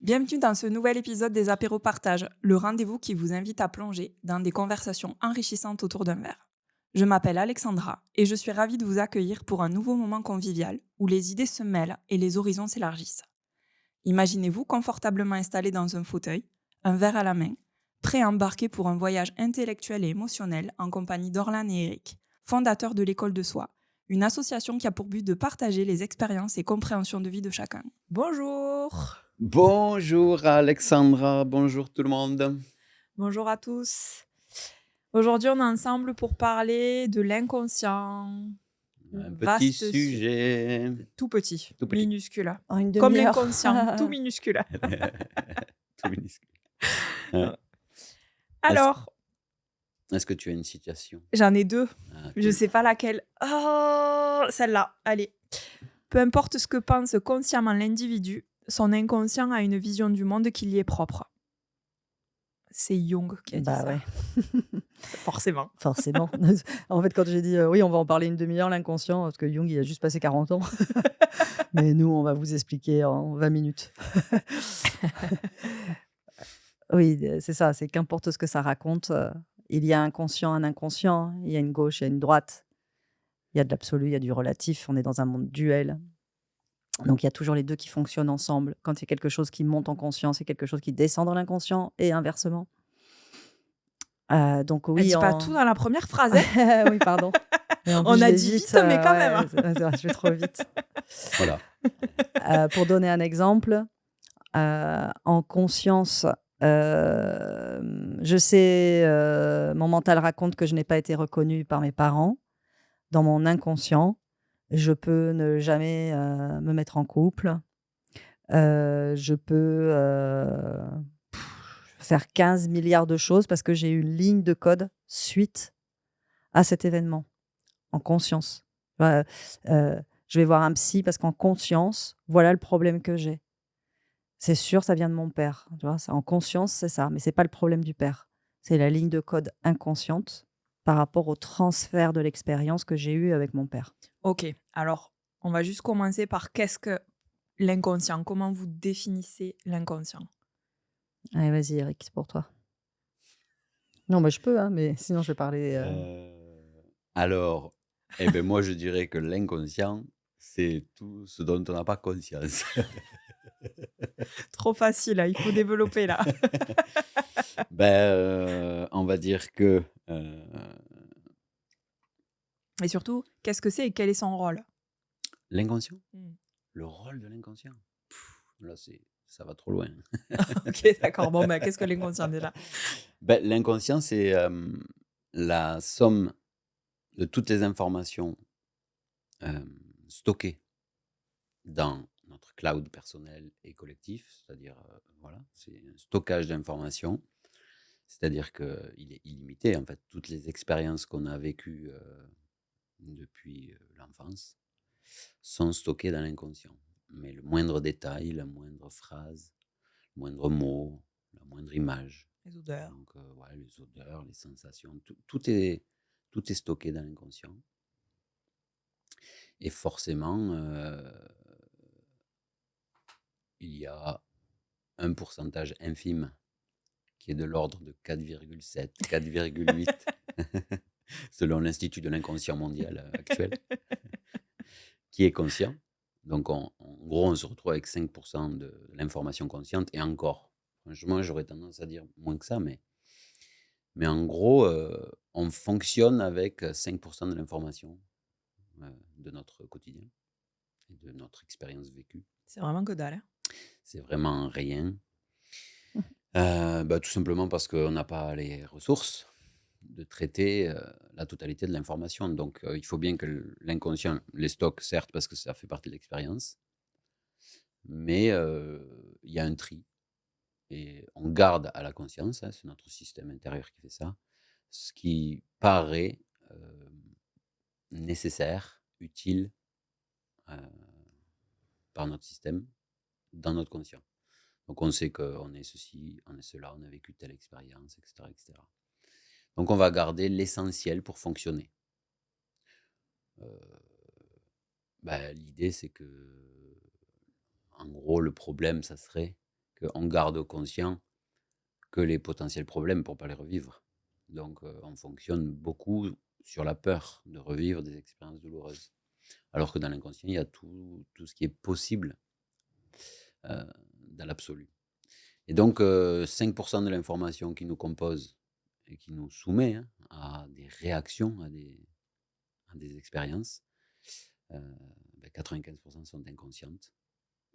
Bienvenue dans ce nouvel épisode des Apéros Partage, le rendez-vous qui vous invite à plonger dans des conversations enrichissantes autour d'un verre. Je m'appelle Alexandra et je suis ravie de vous accueillir pour un nouveau moment convivial où les idées se mêlent et les horizons s'élargissent. Imaginez-vous confortablement installé dans un fauteuil, un verre à la main, prêt à embarquer pour un voyage intellectuel et émotionnel en compagnie d'Orlan et Eric, fondateurs de l'École de Soi, une association qui a pour but de partager les expériences et compréhensions de vie de chacun. Bonjour! Bonjour Alexandra, bonjour tout le monde. Bonjour à tous. Aujourd'hui, on est ensemble pour parler de l'inconscient. Un petit Vaste sujet, tout petit, tout petit, minuscule. En une Comme demi-heure. l'inconscient, tout minuscule. tout minuscule. Ouais. Alors, Est-ce que tu as une citation? j'en ai deux. Ah, Je cool. sais pas laquelle. Oh, celle-là. Allez. Peu importe ce que pense consciemment l'individu, son inconscient a une vision du monde qui lui est propre. C'est Jung qui a dit Bah ça. ouais, Forcément. forcément. En fait, quand j'ai dit oui, on va en parler une demi-heure, l'inconscient, parce que Jung, il a juste passé 40 ans. Mais nous, on va vous expliquer en 20 minutes. Oui, c'est ça, c'est qu'importe ce que ça raconte, il y a un conscient, un inconscient, il y a une gauche, il y a une droite, il y a de l'absolu, il y a du relatif, on est dans un monde duel. Donc il y a toujours les deux qui fonctionnent ensemble. Quand il y a quelque chose qui monte en conscience, il y a quelque chose qui descend dans l'inconscient et inversement. Donc Elle oui, dit pas tout dans la première phrase. Hein. oui, pardon. Et en On plus, je a vais dit vite, mais quand même, hein. c'est vrai, je vais trop vite. Voilà. Pour donner un exemple, en conscience, je sais, mon mental raconte que je n'ai pas été reconnue par mes parents. Dans mon inconscient, je peux ne jamais, me mettre en couple. Je peux, faire 15 milliards de choses parce que j'ai une ligne de code suite à cet événement, en conscience. Heu je vais voir un psy parce qu'en conscience, voilà le problème que j'ai. C'est sûr, ça vient de mon père, tu vois? C'est en conscience, c'est ça, mais c'est pas le problème du père. C'est la ligne de code inconsciente par rapport au transfert de l'expérience que j'ai eue avec mon père. Ok, alors, on va juste commencer par qu'est-ce que l'inconscient? Comment vous définissez l'inconscient? Allez, vas-y Eric, c'est pour toi. Non, mais je peux, hein, mais sinon je vais parler, Alors, moi je dirais que l'inconscient, c'est tout ce dont on n'a pas conscience. Trop facile, hein, il faut développer là. On va dire que Et surtout, qu'est-ce que c'est et quel est son rôle? l'inconscient, Hmm. le rôle de l'inconscient, là ça va trop loin. Ok, d'accord. Bon, ben, qu'est-ce que l'inconscient déjà? L'inconscient, c'est la somme de toutes les informations stockées dans notre cloud personnel et collectif, c'est-à-dire, voilà, c'est un stockage d'informations, c'est-à-dire qu'il est illimité, en fait. Toutes les expériences qu'on a vécues depuis l'enfance sont stockées dans l'inconscient. Mais le moindre détail, la moindre phrase, le moindre mot, la moindre image, Les odeurs. donc ouais, les odeurs, les sensations, tout est stocké dans l'inconscient. Et forcément, il y a un pourcentage infime qui est de l'ordre de 4,7, 4,8 selon l'Institut de l'inconscient mondial actuel, qui est conscient. Donc en gros, on se retrouve avec 5% de l'information consciente et encore. Franchement, j'aurais tendance à dire moins que ça, mais en gros, on fonctionne avec 5% de l'information de notre quotidien et de notre expérience vécue. C'est vraiment que dalle. Hein. C'est vraiment rien. Tout simplement parce qu'on n'a pas les ressources de traiter la totalité de l'information. Donc, il faut bien que l'inconscient les stocke, certes, parce que ça fait partie de l'expérience, mais il y a un tri. Et on garde à la conscience, hein, c'est notre système intérieur qui fait ça, ce qui paraît nécessaire, utile euh, par notre système, dans notre conscient. Donc, on sait qu'on est ceci, on est cela, on a vécu telle expérience, etc., etc. Donc, on va garder l'essentiel pour fonctionner. L'idée, c'est que, en gros, le problème, ça serait qu'on garde conscient que les potentiels problèmes pour ne pas les revivre. Donc, on fonctionne beaucoup sur la peur de revivre des expériences douloureuses. Alors que dans l'inconscient, il y a tout ce qui est possible dans l'absolu. Et donc, 5% de l'information qui nous compose et qui nous soumet à des réactions, à des expériences, 95% sont inconscientes.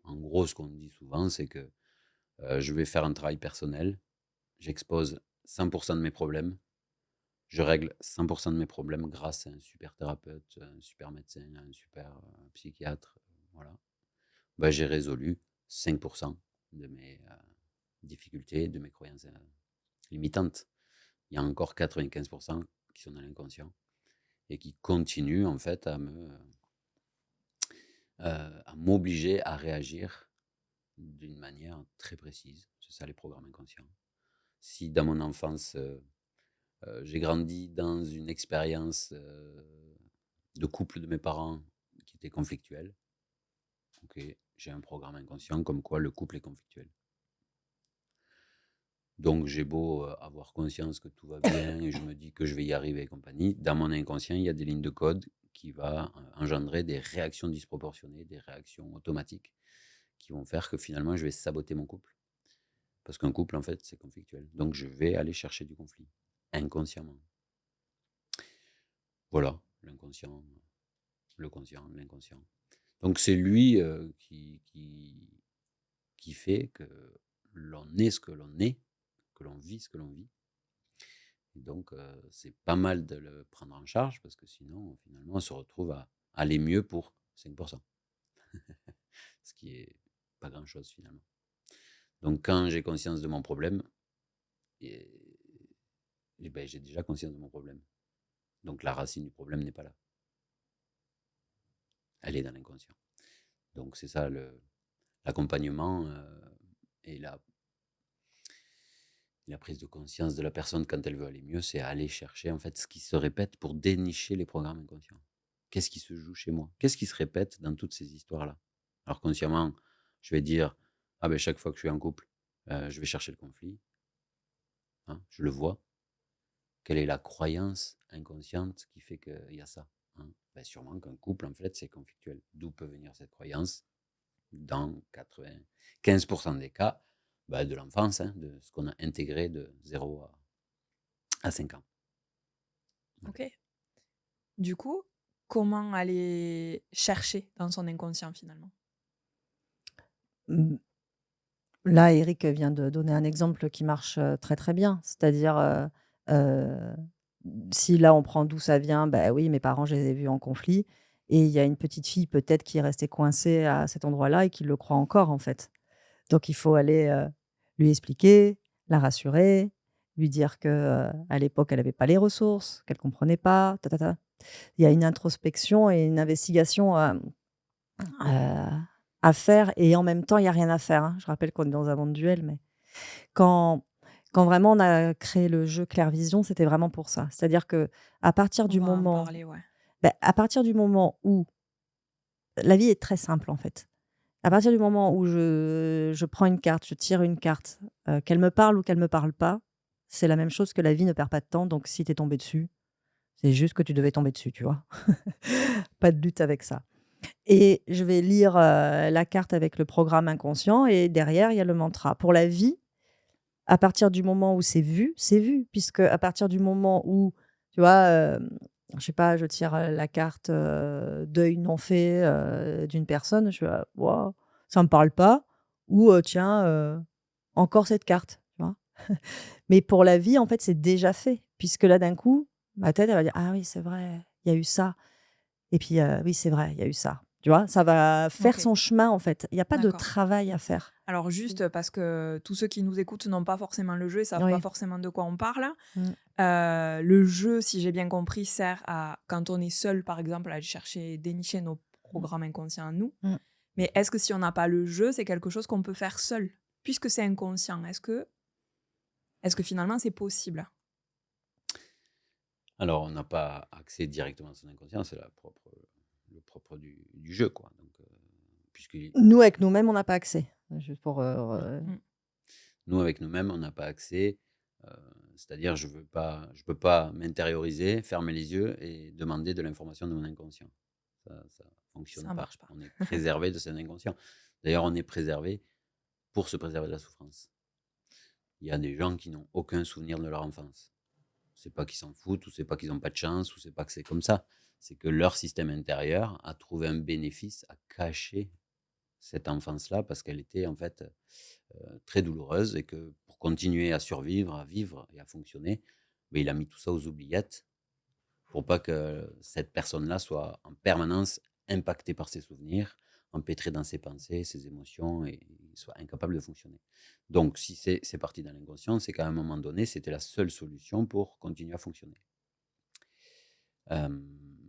En gros, ce qu'on dit souvent, c'est que je vais faire un travail personnel, j'expose 100% de mes problèmes, je règle 100% de mes problèmes grâce à un super thérapeute, un super médecin, un super psychiatre. Voilà. J'ai résolu 5% de mes difficultés, de mes croyances limitantes. Il y a encore 95% qui sont dans l'inconscient et qui continuent en fait à m'obliger à réagir d'une manière très précise. C'est ça les programmes inconscients. Si dans mon enfance, j'ai grandi dans une expérience de couple de mes parents qui était conflictuelle, ok, j'ai un programme inconscient comme quoi le couple est conflictuel. Donc j'ai beau avoir conscience que tout va bien et je me dis que je vais y arriver et compagnie, dans mon inconscient, il y a des lignes de code qui vont engendrer des réactions disproportionnées, des réactions automatiques qui vont faire que finalement je vais saboter mon couple. Parce qu'un couple, en fait, c'est conflictuel. Donc je vais aller chercher du conflit, inconsciemment. Voilà, l'inconscient, le conscient, l'inconscient. Donc c'est lui qui fait que l'on est ce que l'on est, que l'on vit ce que l'on vit. Et donc c'est pas mal de le prendre en charge parce que sinon, finalement, on se retrouve à aller mieux pour 5%. Ce qui est pas grand-chose finalement. Donc quand j'ai conscience de mon problème, j'ai déjà conscience de mon problème. Donc la racine du problème n'est pas là. Elle est dans l'inconscient. Donc c'est ça l'accompagnement et la prise de conscience de la personne quand elle veut aller mieux, c'est aller chercher en fait ce qui se répète pour dénicher les programmes inconscients. Qu'est-ce qui se joue chez moi? Qu'est-ce qui se répète dans toutes ces histoires-là? Alors consciemment, je vais dire, chaque fois que je suis en couple, je vais chercher le conflit. Je le vois. Quelle est la croyance inconsciente qui fait qu'il y a ça? Sûrement qu'un couple, en fait, c'est conflictuel. D'où peut venir cette croyance? Dans 95% des cas, de l'enfance, de ce qu'on a intégré de 0 à 5 ans. Ok. Du coup, comment aller chercher dans son inconscient finalement? Là, Eric vient de donner un exemple qui marche très très bien. C'est-à-dire, si là on prend d'où ça vient, oui, mes parents, je les ai vus en conflit. Et il y a une petite fille peut-être qui est restée coincée à cet endroit-là et qui le croit encore en fait. Donc il faut aller lui expliquer, la rassurer, lui dire que à l'époque elle n'avait pas les ressources, qu'elle comprenait pas. Il y a une introspection et une investigation à faire et en même temps, il y a rien à faire, hein. Je rappelle qu'on est dans un monde duel, mais quand vraiment on a créé le jeu Clairvision, c'était vraiment pour ça. C'est-à-dire qu'à partir On du va en moment parler, ouais. à partir du moment où la vie est très simple, en fait. À partir du moment où je prends une carte, je tire une carte, qu'elle me parle ou qu'elle me parle pas, c'est la même chose que la vie ne perd pas de temps. Donc si tu es tombé dessus, c'est juste que tu devais tomber dessus, tu vois? Pas de lutte avec ça. Et je vais lire la carte avec le programme inconscient et derrière, il y a le mantra. Pour la vie, à partir du moment où c'est vu, puisque à partir du moment où, tu vois, je sais pas, je tire la carte deuil non fait d'une personne, je fais waouh, ça me parle pas, ou tiens, encore cette carte, tu vois. Mais pour la vie, en fait, c'est déjà fait, puisque là, d'un coup, ma tête, elle va dire ah oui, c'est vrai, il y a eu ça. Et puis, oui, c'est vrai, il y a eu ça. Tu vois? Ça va faire Ok, son chemin, en fait. Il y a pas de d'accord. travail à faire. Alors juste parce que tous ceux qui nous écoutent n'ont pas forcément le jeu et savent pas Oui. forcément de quoi on parle. Mmh. Le jeu, si j'ai bien compris, sert à, quand on est seul, par exemple, à aller chercher, dénicher nos programmes inconscients à nous. Mmh. Mais est-ce que si on n'a pas le jeu, c'est quelque chose qu'on peut faire seul? Puisque c'est inconscient, est-ce que finalement c'est possible? Alors, on n'a pas accès directement à son inconscient, c'est le propre du jeu, quoi. Donc, puisque Nous, avec nous-mêmes, on n'a pas accès. Juste pour, Mm. Nous, avec nous-mêmes, on n'a pas accès. C'est-à-dire, je peux pas m'intérioriser, fermer les yeux et demander de l'information de mon inconscient. Ça fonctionne Ça pas. marche pas. On est préservé de cet inconscient. D'ailleurs, on est préservé pour se préserver de la souffrance. Il y a des gens qui n'ont aucun souvenir de leur enfance. C'est pas qu'ils s'en foutent, ou c'est pas qu'ils n'ont pas de chance, ou c'est pas que c'est comme ça. C'est que leur système intérieur a trouvé un bénéfice à cacher cette enfance-là parce qu'elle était en fait très douloureuse et que pour continuer à survivre, à vivre et à fonctionner, il a mis tout ça aux oubliettes pour pas que cette personne-là soit en permanence impactée par ses souvenirs, empêtrée dans ses pensées, ses émotions et soit incapable de fonctionner. Donc, si c'est parti dans l'inconscient, c'est qu'à un moment donné, c'était la seule solution pour continuer à fonctionner.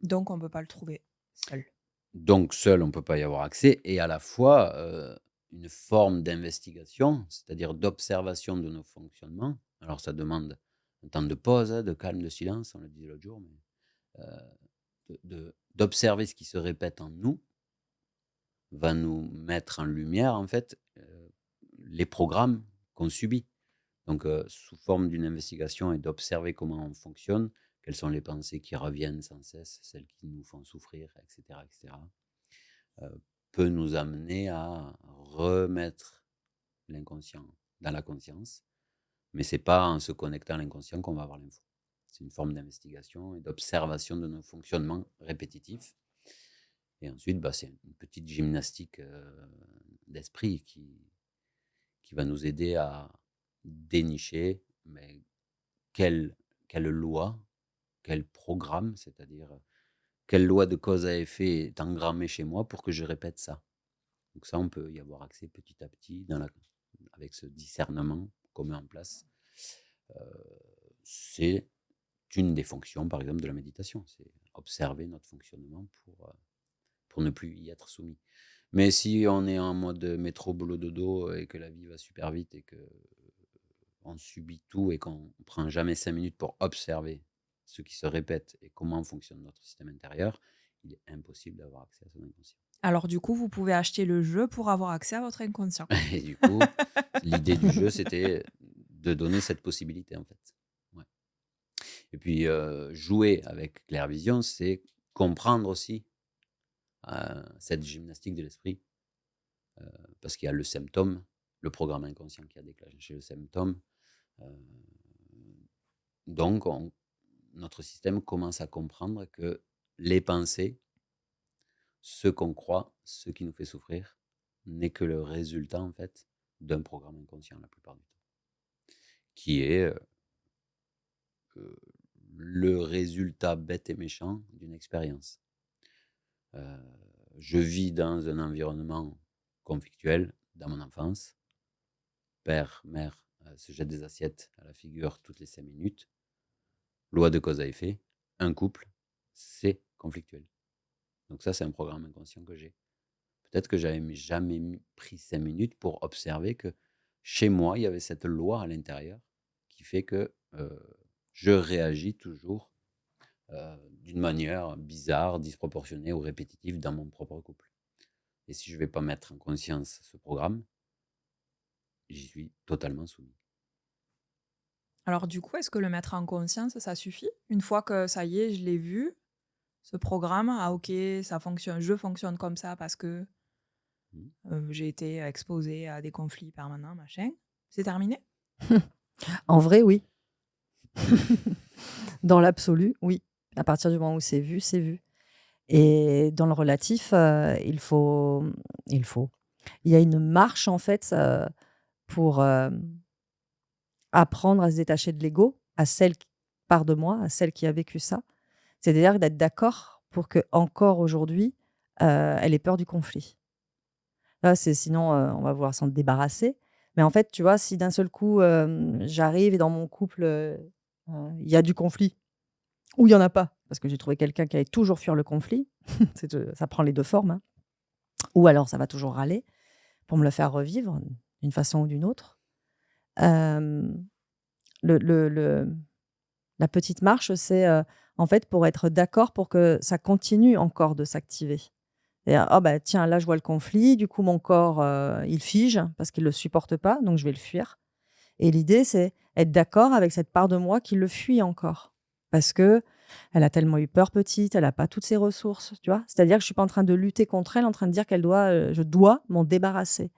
Donc, on ne peut pas le trouver seul. Donc, seul, on ne peut pas y avoir accès, et à la fois une forme d'investigation, c'est-à-dire d'observation de nos fonctionnements. Alors, ça demande un temps de pause, de calme, de silence, on le disait l'autre jour, mais d'observer ce qui se répète en nous va nous mettre en lumière, en fait, les programmes qu'on subit. Donc, sous forme d'une investigation et d'observer comment on fonctionne, quelles sont les pensées qui reviennent sans cesse, celles qui nous font souffrir, etc., peut nous amener à remettre l'inconscient dans la conscience. Mais ce n'est pas en se connectant à l'inconscient qu'on va avoir l'info. C'est une forme d'investigation et d'observation de nos fonctionnements répétitifs. Et ensuite, c'est une petite gymnastique d'esprit qui va nous aider à dénicher quelle loi, quel programme, c'est-à-dire quelle loi de cause à effet est engrammée chez moi pour que je répète ça. Donc ça, on peut y avoir accès petit à petit avec ce discernement qu'on met en place. C'est une des fonctions, par exemple, de la méditation. C'est observer notre fonctionnement pour ne plus y être soumis. Mais si on est en mode métro, boulot, dodo et que la vie va super vite et qu'on subit tout et qu'on ne prend jamais 5 minutes pour observer ce qui se répète et comment fonctionne notre système intérieur, il est impossible d'avoir accès à son inconscient. Alors du coup, vous pouvez acheter le jeu pour avoir accès à votre inconscient. Et du coup, l'idée du jeu, c'était de donner cette possibilité, en fait. Ouais. Et puis, jouer avec Clairvision, c'est comprendre aussi cette gymnastique de l'esprit, parce qu'il y a le symptôme, le programme inconscient qui a déclenché le symptôme. Donc, notre système commence à comprendre que les pensées, ce qu'on croit, ce qui nous fait souffrir, n'est que le résultat, en fait, d'un programme inconscient la plupart du temps, qui est le résultat bête et méchant d'une expérience. Je vis dans un environnement conflictuel dans mon enfance. Père, mère se jettent des assiettes à la figure toutes les 5 minutes. Loi de cause à effet, un couple, c'est conflictuel. Donc ça, c'est un programme inconscient que j'ai. Peut-être que j'avais jamais pris 5 minutes pour observer que chez moi, il y avait cette loi à l'intérieur qui fait que je réagis toujours d'une manière bizarre, disproportionnée ou répétitive dans mon propre couple. Et si je ne vais pas mettre en conscience ce programme, j'y suis totalement soumis. Alors du coup, est-ce que le mettre en conscience, ça suffit? Une fois que ça y est, je l'ai vu, ce programme, ah ok, ça fonctionne, je fonctionne comme ça parce que j'ai été exposée à des conflits permanents, machin. C'est terminé? En vrai, oui. Dans l'absolu, oui. À partir du moment où c'est vu, c'est vu. Et dans le relatif, il faut. Il y a une marche, en fait, pour apprendre à se détacher de l'ego, à celle qui part de moi, à celle qui a vécu ça. C'est-à-dire d'être d'accord pour que encore aujourd'hui, elle ait peur du conflit. Là, sinon, on va vouloir s'en débarrasser. Mais en fait, tu vois, si d'un seul coup, j'arrive et dans mon couple, il y a du conflit, ou il y en a pas, parce que j'ai trouvé quelqu'un qui allait toujours fuir le conflit, ça prend les 2 formes, hein. Ou alors ça va toujours râler pour me le faire revivre d'une façon ou d'une autre. Hem, la petite marche, c'est, en fait, pour être d'accord pour que ça continue encore de s'activer. Et «Ah bah tiens, là je vois le conflit, du coup mon corps, il fige parce qu'il le supporte pas, donc je vais le fuir». Et l'idée, c'est être d'accord avec cette part de moi qui le fuit encore. Parce que elle a tellement eu peur petite, elle n'a pas toutes ses ressources, tu vois. C'est-à-dire que je suis pas en train de lutter contre elle, en train de dire je dois m'en débarrasser.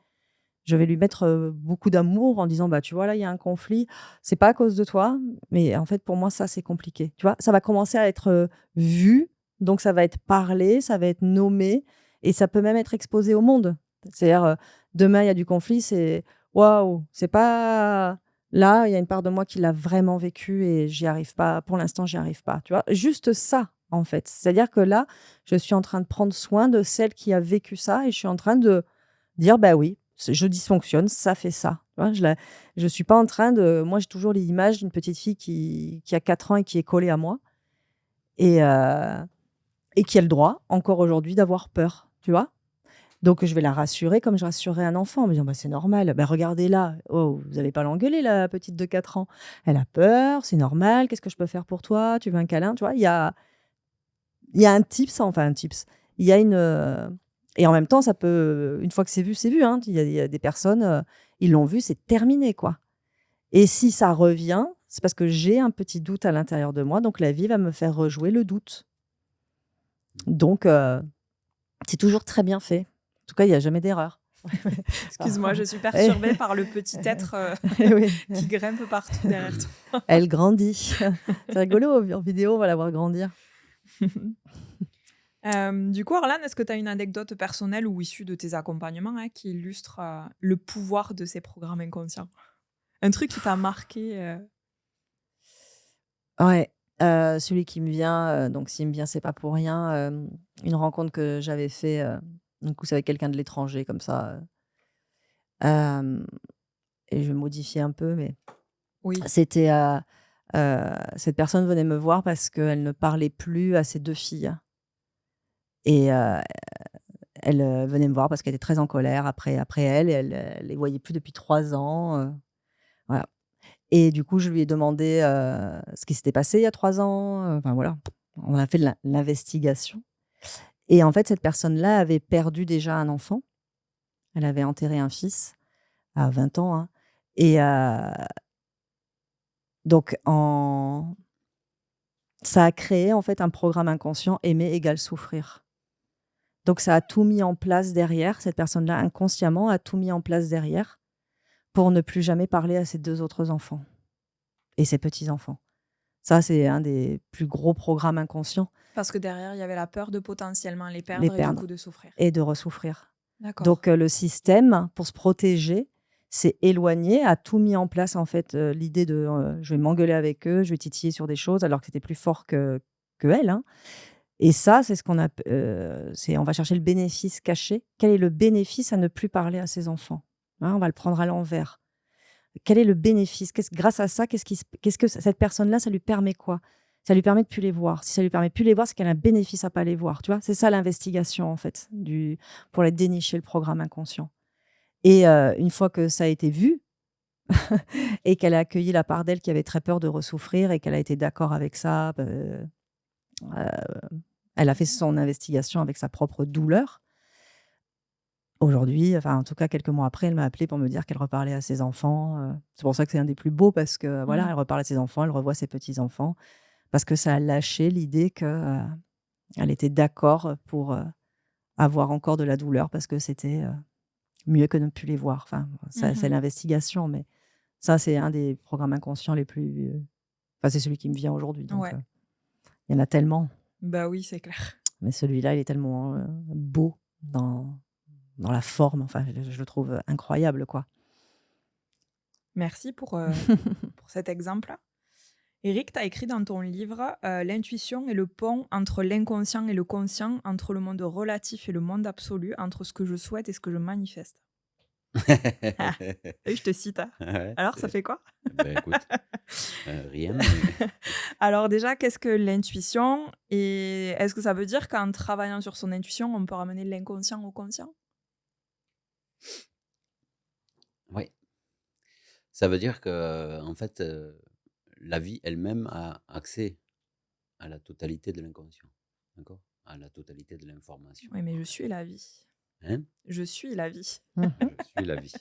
Je vais lui mettre beaucoup d'amour en disant, bah, tu vois, là, il y a un conflit. C'est pas à cause de toi, mais en fait, pour moi, ça, c'est compliqué. Tu vois, ça va commencer à être vu, donc ça va être parlé, ça va être nommé, et ça peut même être exposé au monde. C'est-à-dire, demain, il y a du conflit, c'est waouh, c'est pas là, il y a une part de moi qui l'a vraiment vécu et j'y arrive pas. Pour l'instant, j'y arrive pas. Tu vois, juste ça, en fait. C'est-à-dire que là, je suis en train de prendre soin de celle qui a vécu ça et je suis en train de dire: «Bah oui, je dysfonctionne, ça fait ça». Tu vois? Je suis pas en train de moi, j'ai toujours l'image d'une petite fille qui a 4 ans et qui est collée à moi et qui a le droit, encore aujourd'hui, d'avoir peur, tu vois? Donc je vais la rassurer comme je rassurerais un enfant en me disant: «Bah, c'est normal, bah, regardez là, oh, vous allez pas l'engueuler la petite de 4 ans. Elle a peur, c'est normal, qu'est-ce que je peux faire pour toi? Tu veux un câlin?» Tu vois? Il y a un tips, enfin un tips. Il y a et en même temps, ça peut une fois que c'est vu, hein. Il y a des personnes, ils l'ont vu, c'est terminé, quoi. Et si ça revient, c'est parce que j'ai un petit doute à l'intérieur de moi, donc la vie va me faire rejouer le doute. Donc c'est toujours très bien fait. En tout cas, il y a jamais d'erreur. Excuse-moi, je suis Eh perturbée par le petit être oui, qui grimpe partout derrière toi. elle grandit. C'est rigolo, en vidéo, on va la voir grandir. Du coup, Arlan, est-ce que tu as une anecdote personnelle ou issue de tes accompagnements qui illustre le pouvoir de ces programmes inconscients? Un truc qui t'a marqué Ouais, celui qui me vient, donc s'il me vient, c'est pas pour rien, une rencontre que j'avais fait, du coup, c'est avec quelqu'un de l'étranger comme ça, hem et je vais modifier un peu, mais Oui, c'était, cette personne venait me voir parce qu'elle ne parlait plus à ses 2 filles et elle, venait me voir parce qu'elle était très en colère après elle et elle les voyait plus depuis 3 ans, voilà. Et du coup, je lui ai demandé, ce qui s'était passé il y a 3 ans, enfin voilà. On a fait de l'investigation et en fait, cette personne-là avait perdu déjà un enfant. Elle avait enterré un fils à 20 ans, hein, et donc ça a créé en fait un programme inconscient: aimer égale souffrir. Donc ça a tout mis en place derrière. Cette personne-là, inconsciemment, a tout mis en place derrière pour ne plus jamais parler à ses 2 autres enfants et ses petits-enfants. Ça, c'est un des plus gros programmes inconscients, parce que derrière, il y avait la peur de potentiellement les les perdre et du perdre coup de souffrir. et de ressouffrir. D'accord. Donc le système, pour se protéger, s'est éloigné, a tout mis en place, en fait, l'idée de, je vais m'engueuler avec eux, je vais titiller sur des choses alors que c'était plus fort qu'elle, hein. Et ça, c'est ce qu'on a c'est on va chercher le bénéfice caché. Quel est le bénéfice à ne plus parler à ses enfants? Hein, on va le prendre à l'envers. Quel est le bénéfice? Grâce à ça, qu'est-ce que cette personne-là, ça lui permet quoi? Ça lui permet de plus les voir. Si ça lui permet de plus les voir, c'est qu'elle a un bénéfice à pas les voir, tu vois? C'est ça l'investigation, en fait, pour aller dénicher le programme inconscient. Et une fois que ça a été vu et qu'elle a accueilli la part d'elle qui avait très peur de ressouffrir et qu'elle a été d'accord avec ça, elle a fait son investigation avec sa propre douleur. Aujourd'hui, enfin, en tout cas, quelques mois après, elle m'a appelée pour me dire qu'elle reparlait à ses enfants, c'est pour ça que c'est un des plus beaux parce que, voilà, Mmh. elle reparle à ses enfants, elle revoit ses petits-enfants parce que ça a lâché l'idée que, elle était d'accord pour, avoir encore de la douleur parce que c'était, mieux que de ne plus les voir. Enfin, ça, c'est Mmh. l'investigation, mais ça, c'est un des programmes inconscients les plus, enfin, c'est celui qui me vient aujourd'hui, donc Ouais. il y en a tellement, Bah oui, c'est clair. mais celui-là, il est tellement, beau dans la forme, enfin, je le trouve incroyable, quoi. Merci pour cet exemple. Eric, tu as écrit dans ton livre l'intuition est le pont entre l'inconscient et le conscient, entre le monde relatif et le monde absolu, entre ce que je souhaite et ce que je manifeste. Ah, oui, je te cite, hein. Ouais, Alors, ça fait quoi? ben écoute, rien, mais Alors déjà, qu'est-ce que l'intuition? Et est-ce que ça veut dire qu'en travaillant sur son intuition, on peut ramener l'inconscient au conscient? ouais. Ça veut dire que en fait, la vie elle-même a accès à la totalité de l'inconscient, d'accord? À la totalité de l'information, Oui, mais je suis la vie. hein? Je suis la vie. Mmh. Je suis la vie.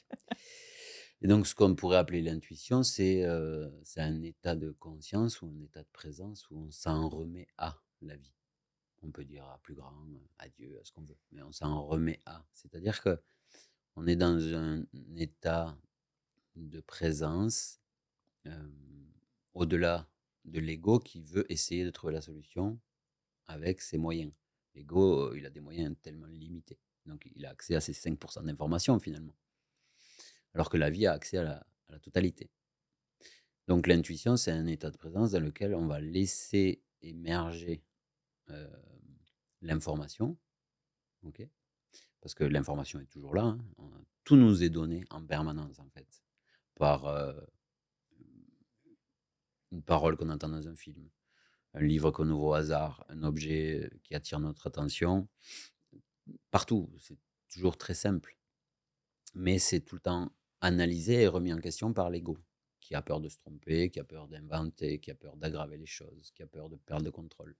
Et donc, ce qu'on pourrait appeler l'intuition, c'est un état de conscience ou un état de présence où on s'en remet à la vie. On peut dire à plus grand, à Dieu, à ce qu'on veut, mais on s'en remet à. C'est-à-dire que on est dans un état de présence euh, au-delà de l'ego qui veut essayer de trouver la solution avec ses moyens. L'ego, il a des moyens tellement limités. Donc, il a accès à ces 5% d'informations finalement. Alors que la vie a accès à la totalité. Donc, l'intuition, c'est un état de présence dans lequel on va laisser émerger euh, l'information. Ok, parce que l'information est toujours là. Hein. Tout nous est donné en permanence, en fait, par une parole qu'on entend dans un film, un livre qu'on ouvre au hasard, un objet qui attire notre attention. Partout, c'est toujours très simple. Mais c'est tout le temps analysé et remis en question par l'ego, qui a peur de se tromper, qui a peur d'inventer, qui a peur d'aggraver les choses, qui a peur de perdre le contrôle.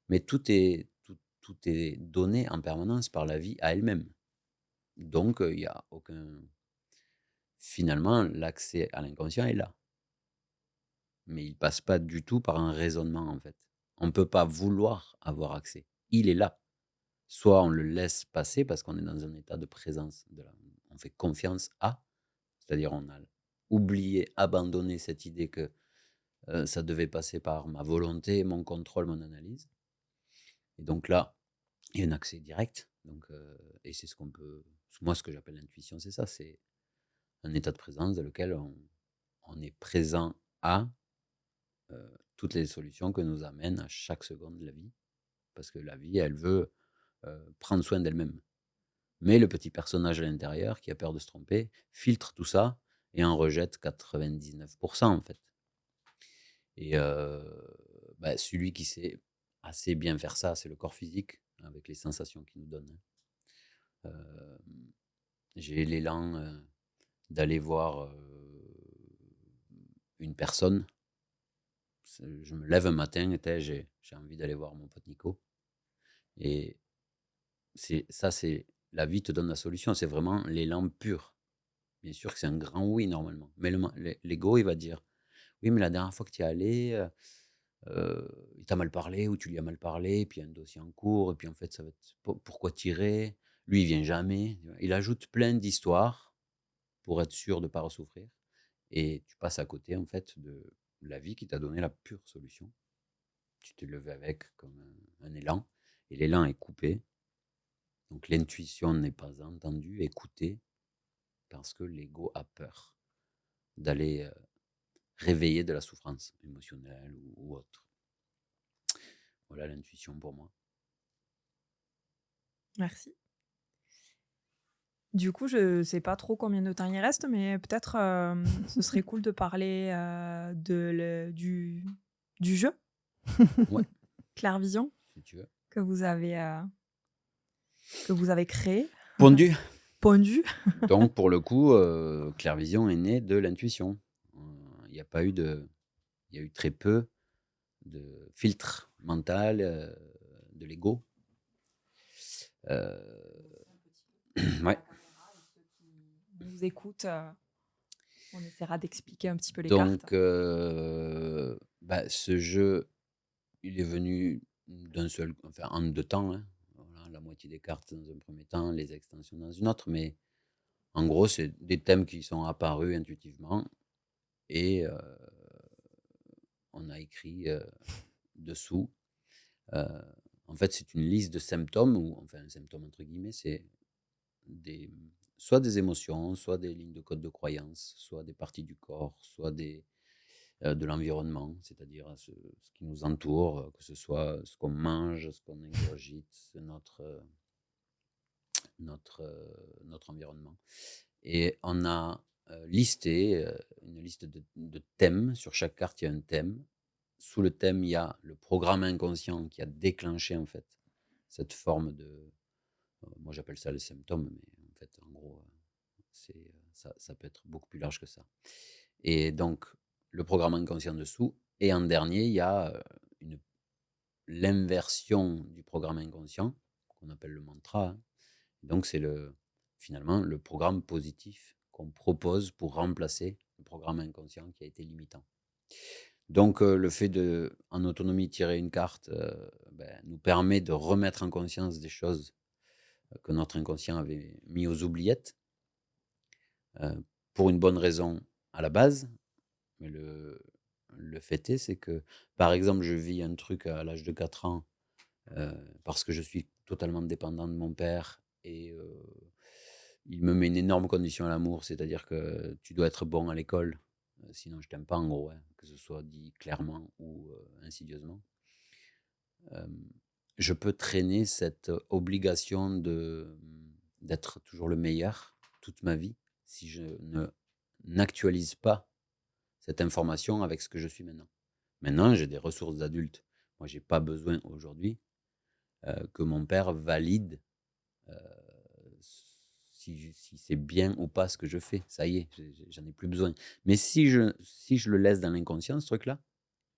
Mais tout est donné en permanence par la vie à elle-même. Donc, il n'y a aucun... Finalement, l'accès à l'inconscient est là. Mais il ne passe pas du tout par un raisonnement, en fait. On ne peut pas vouloir avoir accès. Il est là. Soit on le laisse passer parce qu'on est dans un état de présence. On fait confiance à, c'est-à-dire on a oublié, abandonné cette idée que ça devait passer par ma volonté, mon contrôle, mon analyse. Et donc là, il y a un accès direct. Donc, et c'est ce qu'on peut... Moi, ce que j'appelle l'intuition, c'est ça. C'est un état de présence dans lequel on est présent à toutes les solutions que nous amène à chaque seconde de la vie. Parce que la vie, elle veut prendre soin d'elle-même. Mais le petit personnage à l'intérieur, qui a peur de se tromper, filtre tout ça et en rejette 99% en fait. Et celui qui sait assez bien faire ça, c'est le corps physique, avec les sensations qu'il nous donne. J'ai l'élan d'aller voir une personne. Je me lève un matin, j'ai envie d'aller voir mon pote Nico. Et c'est la vie te donne la solution, c'est vraiment l'élan pur. Bien sûr que c'est un grand oui normalement. Mais l'ego, il va dire, oui, mais la dernière fois que tu y es allé, il t'a mal parlé ou tu lui as mal parlé, puis il y a un dossier en cours, et puis en fait, ça va être pourquoi tirer. Lui, il vient jamais. Il ajoute plein d'histoires pour être sûr de ne pas ressouffrir. Et tu passes à côté, en fait, de la vie qui t'a donné la pure solution. Tu t'es levé avec comme un élan, et l'élan est coupé. Donc l'intuition n'est pas entendue, écoutée, parce que l'ego a peur d'aller réveiller de la souffrance émotionnelle ou autre. Voilà l'intuition pour moi. Merci. Du coup, je sais pas trop combien de temps il reste, mais peut-être ce serait cool de parler du jeu Ouais, Clairvision si tu veux. que vous avez créé, Pondu. pondu. Donc pour le coup, Clairvision est né de l'intuition. Il y a pas eu il y a eu très peu de filtre mental, de l'ego. Ouais. Ceux qui nous écoutent, on essaiera d'expliquer un petit peu les Donc, cartes. ce jeu, il est venu en 2 temps. Hein. Voilà, la moitié des cartes dans un premier temps, les extensions dans une autre. Mais en gros, c'est des thèmes qui sont apparus intuitivement et on a écrit dessous. En fait, c'est une liste de symptômes, ou enfin un symptôme entre guillemets, c'est soit des émotions, soit des lignes de code de croyance, soit des parties du corps, soit de l'environnement, c'est-à-dire ce qui nous entoure, que ce soit ce qu'on mange, ce qu'on ingurgite, notre environnement. Et on a listé une liste de thèmes. Sur chaque carte, il y a un thème. Sous le thème, il y a le programme inconscient qui a déclenché en fait cette forme de... moi, j'appelle ça le symptôme, mais en fait, en gros, ça peut être beaucoup plus large que ça. Et donc, le programme inconscient dessous. Et en dernier, il y a l'inversion du programme inconscient, qu'on appelle le mantra. Hein. Donc, c'est finalement le programme positif qu'on propose pour remplacer le programme inconscient qui a été limitant. Donc, le fait de, en autonomie, tirer une carte nous permet de remettre en conscience des choses que notre inconscient avait mis aux oubliettes, pour une bonne raison à la base. Mais le fait est, c'est que, par exemple, je vis un truc à l'âge de 4 ans, parce que je suis totalement dépendant de mon père et il me met une énorme condition à l'amour, c'est-à-dire que tu dois être bon à l'école, sinon je t'aime pas, en gros, hein, que ce soit dit clairement ou insidieusement. Je peux traîner cette obligation d'être toujours le meilleur toute ma vie si je n'actualise pas cette information avec ce que je suis maintenant. Maintenant, j'ai des ressources d'adultes. Moi, j'ai pas besoin aujourd'hui que mon père valide si c'est bien ou pas ce que je fais. Ça y est, j'en ai plus besoin. Mais si je le laisse dans l'inconscient, ce truc-là,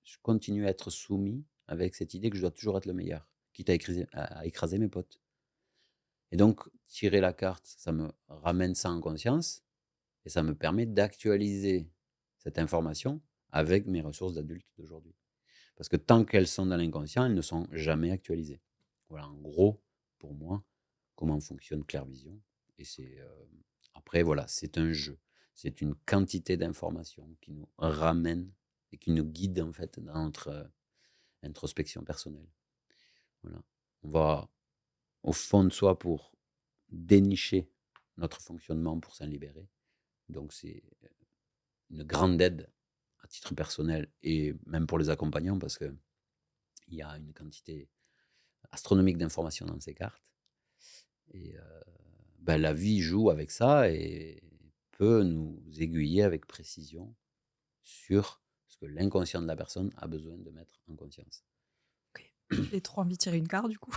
je continue à être soumis avec cette idée que je dois toujours être le meilleur, quitte à écraser mes potes. Et donc, tirer la carte, ça me ramène ça en conscience et ça me permet d'actualiser cette information avec mes ressources d'adultes d'aujourd'hui. Parce que tant qu'elles sont dans l'inconscient, elles ne sont jamais actualisées. Voilà, en gros, pour moi, comment fonctionne Clairvision. Et après, voilà, c'est un jeu. C'est une quantité d'informations qui nous ramène et qui nous guide, en fait, dans notre introspection personnelle. Voilà. On va au fond de soi pour dénicher notre fonctionnement, pour s'en libérer. Donc, c'est une grande aide à titre personnel et même pour les accompagnants, parce qu'il y a une quantité astronomique d'informations dans ces cartes. Et la vie joue avec ça et peut nous aiguiller avec précision sur ce que l'inconscient de la personne a besoin de mettre en conscience. Ok. J'ai trop envie de tirer une carte du coup.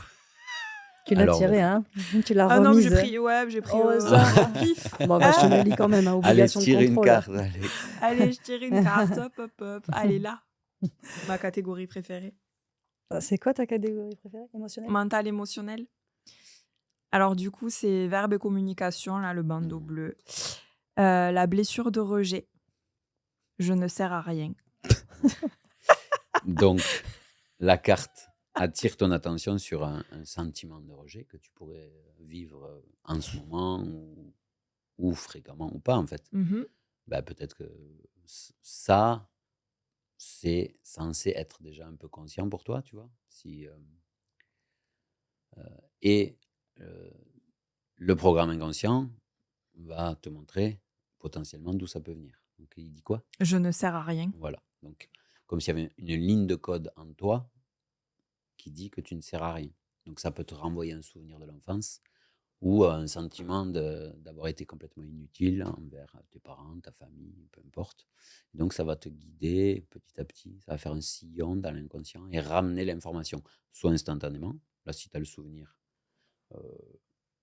Tu l'as Alors, tiré, hein? Tu l'as Ah non, mais j'ai remise. pris, j'ai pris Au au hasard. pif. Bon, bah, je te Ah, le lis quand même, hein, allez, obligation de tire une contrôle. carte, Alex. allez, je tire une carte, hop, hop, hop. Allez, là. Ma catégorie préférée. C'est quoi ta catégorie préférée? Émotionnelle? Mental, émotionnel. Alors du coup, c'est verbe et communication, là, le bandeau bleu. La blessure de rejet. Je ne sers à rien. Donc, la carte attire ton attention sur un sentiment de rejet que tu pourrais vivre en ce moment ou fréquemment ou pas, en fait. Mhm. Peut-être que ça, c'est censé être déjà un peu conscient pour toi, tu vois. Et le programme inconscient va te montrer potentiellement d'où ça peut venir. Donc, il dit quoi? Je ne sers à rien. Voilà. Donc, comme s'il y avait une ligne de code en toi qui dit que tu ne sers à rien. Donc, ça peut te renvoyer un souvenir de l'enfance ou un sentiment d'avoir été complètement inutile envers tes parents, ta famille, peu importe. Donc, ça va te guider petit à petit, ça va faire un sillon dans l'inconscient et ramener l'information, soit instantanément, là, si tu as le souvenir,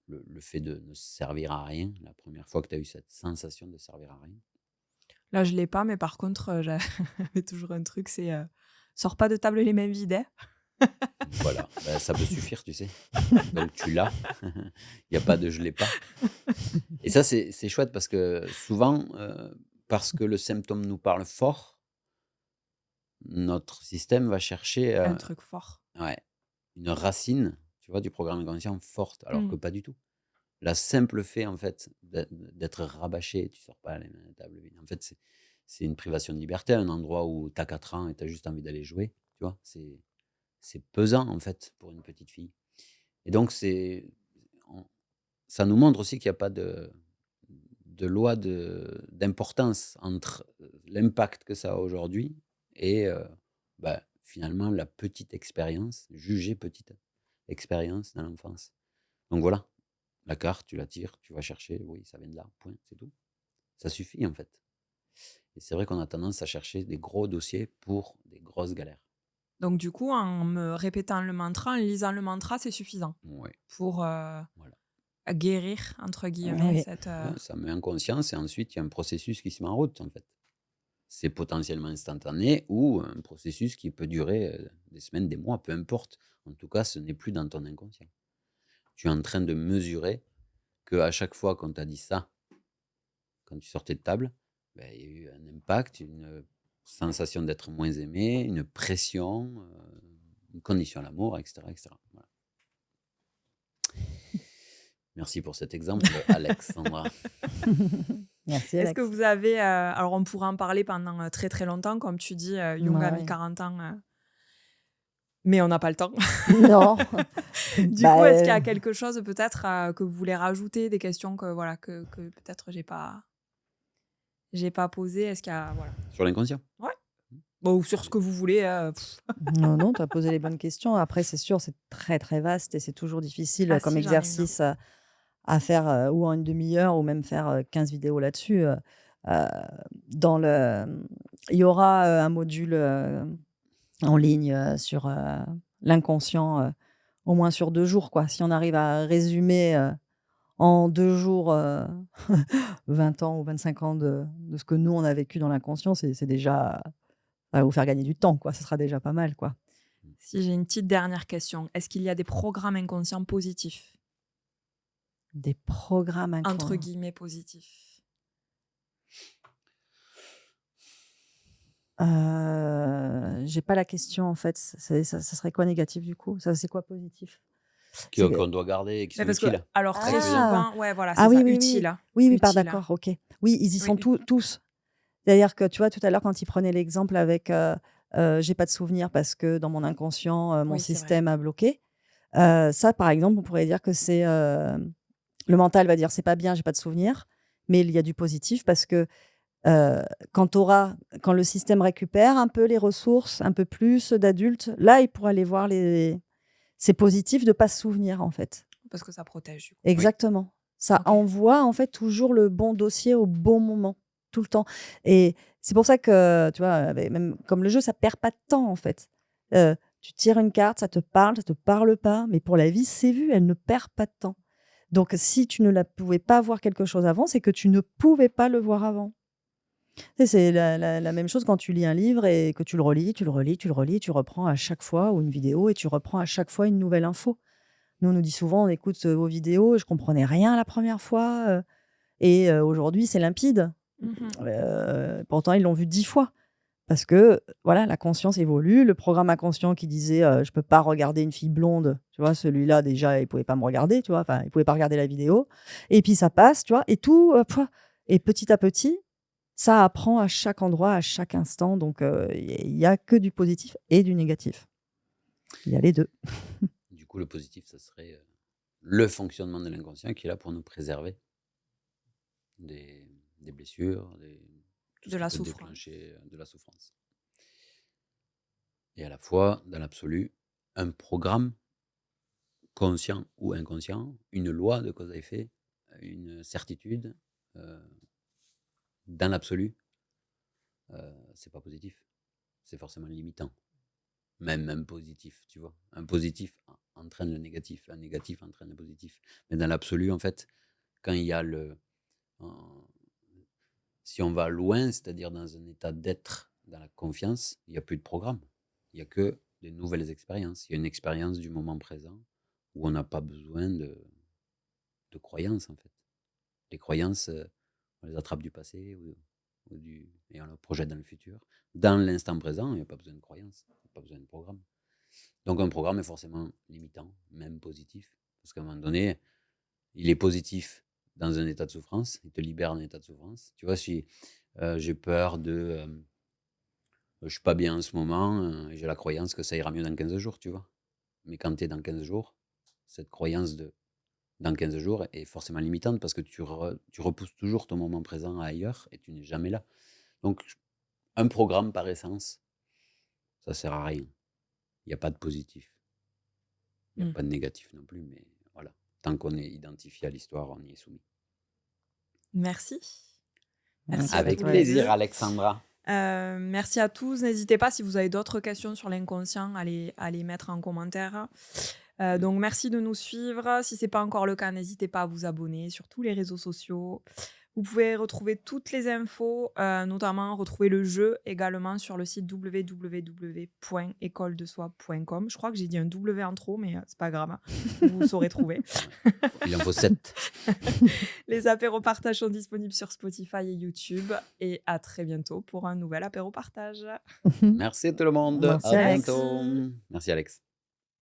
le fait de ne servir à rien, la première fois que tu as eu cette sensation de servir à rien. Là, je l'ai pas, mais par contre, j'avais toujours un truc, c'est sors pas de table les mains vides. Hein. Voilà, ça peut suffire, tu sais. Donc, tu l'as. Il n'y a pas de je l'ai pas. Et ça, c'est chouette parce que souvent, parce que le symptôme nous parle fort, notre système va chercher Un truc fort. une racine, tu vois, du programme inconscient forte, alors que pas du tout. La simple fait, en fait, d'être rabâché, tu sors pas les mains à la table vide. En fait, c'est une privation de liberté, un endroit où tu as 4 ans et tu as juste envie d'aller jouer, tu vois. C'est pesant, en fait, pour une petite fille. Et donc, ça nous montre aussi qu'il n'y a pas de loi d'importance entre l'impact que ça a aujourd'hui et finalement la petite expérience, jugée petite expérience dans l'enfance. Donc voilà, la carte, tu la tires, tu vas chercher, oui, ça vient de là, point, c'est tout. Ça suffit en fait. Et c'est vrai qu'on a tendance à chercher des gros dossiers pour des grosses galères. Donc du coup, en me répétant le mantra, en lisant le mantra, c'est suffisant Ouais, pour voilà. guérir, entre guillemets, Oui. cette... Ouais, ça met en conscience et ensuite il y a un processus qui se met en route en fait. C'est potentiellement instantané ou un processus qui peut durer des semaines, des mois, peu importe. En tout cas, ce n'est plus dans ton inconscient. Tu es en train de mesurer qu'à chaque fois qu'on t'a dit ça, quand tu sortais de table, ben, il y a eu un impact, une sensation d'être moins aimé, une pression, une condition à l'amour, etc., etc. Voilà. Merci pour cet exemple, Alexandra. Merci, Est-ce que Alex. vous avez... alors, on pourrait en parler pendant très, très longtemps. Comme tu dis, Jung Bah a mis oui. 40 ans, mais on n'a pas le temps. Non. Du Bah, coup, est-ce qu'il y a quelque chose peut-être que vous voulez rajouter, des questions que, voilà, que peut-être j'ai pas posées? Est-ce qu'il y a... Voilà. Sur l'inconscient. Ouais. Bon, ou sur ce que vous voulez. non, tu as posé les bonnes questions. Après, c'est sûr, c'est très, très vaste et c'est toujours difficile Ah comme si, j'en ai une. exercice à faire ou en une demi-heure ou même faire 15 vidéos là-dessus. Euh, il y aura un module en ligne sur l'inconscient, au moins sur 2 jours, quoi. Si on arrive à résumer en 2 jours 20 ans ou 25 ans de ce que nous, on a vécu dans l'inconscient, c'est déjà... ça va vous faire gagner du temps, quoi. Ce sera déjà pas mal, quoi. Si j'ai une petite dernière question, est-ce qu'il y a des programmes inconscients positifs? Des programmes Entre guillemets positifs. J'ai pas la question, en fait. Ça serait quoi négatif, du coup? Ça, c'est quoi positif? Qu'on doit garder et qui Mais sont parce que, utiles. alors, C'est ça que très tu veux dire? souvent, ouais, voilà, Ah c'est oui, ça, oui, utile. oui. Hein. Oui, par Utile. d'accord, OK. Oui, ils y sont Oui. tous. C'est-à-dire que, tu vois, tout à l'heure, quand il prenait l'exemple avec, j'ai pas de souvenir parce que dans mon inconscient, mon Oui, c'est vrai. système a bloqué. Ça, par exemple, on pourrait dire que c'est, le mental va dire: «C'est pas bien, j'ai pas de souvenir», mais il y a du positif parce que, quand le système récupère un peu les ressources, un peu plus d'adultes, là, il pourra aller voir c'est positif de pas se souvenir, en fait. Parce que ça protège, du coup. Oui. Exactement. Ça Ok. envoie, en fait, toujours le bon dossier au bon moment, tout le temps. Et c'est pour ça que, tu vois, même comme le jeu, ça perd pas de temps, en fait. Tu tires une carte, ça te parle pas, mais pour la vie, c'est vu, elle ne perd pas de temps. Donc, si tu ne pouvais pas voir quelque chose avant, c'est que tu ne pouvais pas le voir avant. Tu sais, c'est la même chose quand tu lis un livre et que tu le relis, tu le relis, tu le relis, tu reprends à chaque fois, ou une vidéo, et tu reprends à chaque fois une nouvelle info. Nous, on nous dit souvent: «On écoute, vos vidéos, je comprenais rien la première fois, et aujourd'hui, c'est limpide». Mhm. Pourtant, ils l'ont vu 10 fois parce que, voilà, la conscience évolue. Le programme inconscient qui disait, «Je peux pas regarder une fille blonde», tu vois? Celui-là, déjà, il pouvait pas me regarder, tu vois? Enfin, il pouvait pas regarder la vidéo, et puis ça passe, tu vois? Et tout, et petit à petit, ça apprend à chaque endroit, à chaque instant, donc il y a que du positif et du négatif. Il y a les 2. Du coup, le positif, ça serait le fonctionnement de l'inconscient qui est là pour nous préserver des blessures, tout ce De qui la peut souffrance. déclencher de la souffrance. Et à la fois, dans l'absolu, un programme conscient ou inconscient, une loi de cause à effet, une certitude, dans l'absolu, c'est pas positif. C'est forcément limitant. Même positif, tu vois. Un positif entraîne le négatif, un négatif entraîne le positif. Mais dans l'absolu, en fait, quand il y a si on va loin, c'est-à-dire dans un état d'être, dans la confiance, il n'y a plus de programme. Il n'y a que des nouvelles expériences. Il y a une expérience du moment présent où on n'a pas besoin de croyances, en fait. Les croyances, on les attrape du passé et on le projette dans le futur. Dans l'instant présent, il n'y a pas besoin de croyances, il n'y a pas besoin de programme. Donc un programme est forcément limitant, même positif. Parce qu'à un moment donné, il est positif dans un état de souffrance, il te libère d'un état de souffrance. Tu vois, si j'ai peur je suis pas bien en ce moment, j'ai la croyance que ça ira mieux dans 15 jours, tu vois. Mais quand tu es dans 15 jours, cette croyance de dans 15 jours est forcément limitante parce que tu repousses toujours ton moment présent ailleurs et tu n'es jamais là. Donc, un programme par essence, ça sert à rien. Il n'y a pas de positif. Il n'y a pas de négatif non plus, mais voilà. Tant qu'on est identifié à l'histoire, on y est soumis. Merci. Merci à Avec tous les plaisir, deux. Alexandra. Merci à tous. N'hésitez pas, si vous avez d'autres questions sur l'inconscient, à les mettre en commentaire. Donc, merci de nous suivre. Si ce n'est pas encore le cas, n'hésitez pas à vous abonner sur tous les réseaux sociaux. Vous pouvez retrouver toutes les infos, notamment retrouver le jeu également sur le site www.écoledesoi.com. Je crois que j'ai dit un W en trop, mais c'est pas grave, hein. Vous saurez trouver. Il en faut 7. Les apéros partage sont disponibles sur Spotify et YouTube. Et à très bientôt pour un nouvel apéro partage. Merci à tout le monde. Merci, À Alex. bientôt. Merci Alex.